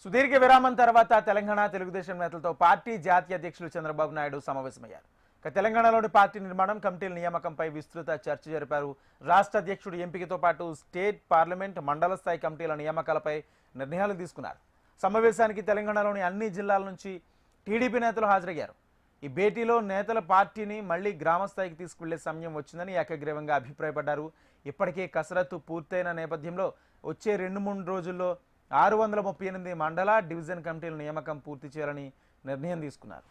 సుదీర్ఘ విరామం తర్వాత తెలంగాణ తెలుగుదేశం నేతలతో పార్టీ జాతీయ అధ్యక్షులు చంద్రబాబు నాయుడు సమావేశమయ్యారు. తెలంగాణలోని పార్టీ నిర్మాణం, కమిటీల నియామకంపై విస్తృత చర్చ జరిపారు. రాష్ట్ర అధ్యక్షుడు ఎంపికతో పాటు స్టేట్, పార్లమెంట్, మండల స్థాయి కమిటీల నియామకాలపై నిర్ణయాలు తీసుకున్నారు. సమావేశానికి తెలంగాణలోని అన్ని జిల్లాల నుంచి టీడీపీ నేతలు హాజరయ్యారు. ఈ భేటీలో నేతల పార్టీని మళ్లీ గ్రామ స్థాయికి తీసుకువెళ్లే సమయం వచ్చిందని ఏకగ్రీవంగా అభిప్రాయపడ్డారు. ఇప్పటికే కసరత్తు పూర్తయిన నేపథ్యంలో వచ్చే 2-3 రోజుల్లో 638 మండల, డివిజన్ కమిటీల నియామకం పూర్తి చేయాలని నిర్ణయం తీసుకున్నారు.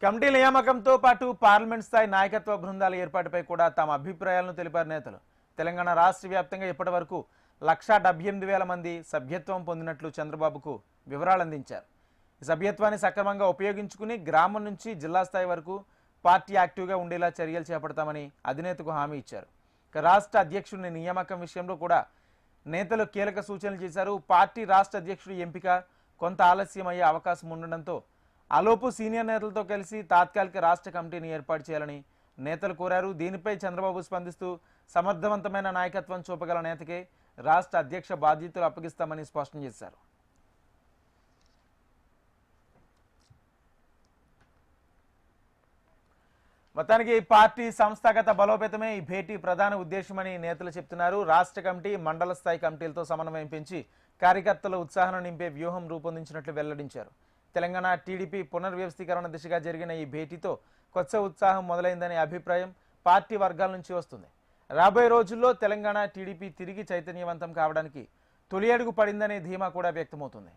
కమిటీల నియామకంతో పాటు పార్లమెంట్ స్థాయి నాయకత్వ బృందాల ఏర్పాటుపై కూడా తమ అభిప్రాయాలను తెలిపారు నేతలు. తెలంగాణ రాష్ట్ర వ్యాప్తంగా ఇప్పటి వరకు 1,78,000 మంది సభ్యత్వం పొందినట్లు చంద్రబాబుకు వివరాలు అందించారు. ఈ సభ్యత్వాన్ని సక్రమంగా ఉపయోగించుకుని గ్రామం నుంచి జిల్లా స్థాయి వరకు పార్టీ యాక్టివ్గా ఉండేలా చర్యలు చేపడతామని అధినేతకు హామీ ఇచ్చారు. రాష్ట్ర అధ్యక్షుడిని నియామకం విషయంలో కూడా నేతలు కీలక సూచనలు చేశారు. పార్టీ రాష్ట్ర అధ్యక్షుడి ఎంపిక కొంత ఆలస్యం అయ్యే అవకాశం ఉండడంతో ఆలోపు సీనియర్ నేతలతో కలిసి తాత్కాలిక రాష్ట్ర కమిటీని ఏర్పాటు చేయాలని నేతలు కోరారు. దీనిపై చంద్రబాబు స్పందిస్తూ సమర్థవంతమైన నాయకత్వం చూపగల నేతకే రాష్ట్ర అధ్యక్ష బాధ్యతలు అప్పగిస్తామని స్పష్టం చేశారు. మొత్తానికి పార్టీ సంస్థాగత బలోపేతమే ఈ భేటీ ప్రధాన ఉద్దేశమని నేతలు చెప్తున్నారు. రాష్ట్ర కమిటీ, మండల స్థాయి కమిటీలతో సమన్వయం పెంచి కార్యకర్తల ఉత్సాహం నింపే వ్యూహం రూపొందించినట్లు వెల్లడించారు. తెలంగాణ టీడీపీ పునర్వ్యవస్థీకరణ దిశగా జరిగిన ఈ భేటీతో కొత్త ఉత్సాహం మొదలైందనే అభిప్రాయం పార్టీ వర్గాల నుంచి వస్తుంది. రాబోయే రోజుల్లో తెలంగాణ టీడీపీ తిరిగి చైతన్యవంతం కావడానికి తొలి అడుగు పడిందనే ధీమా కూడా వ్యక్తమవుతుంది.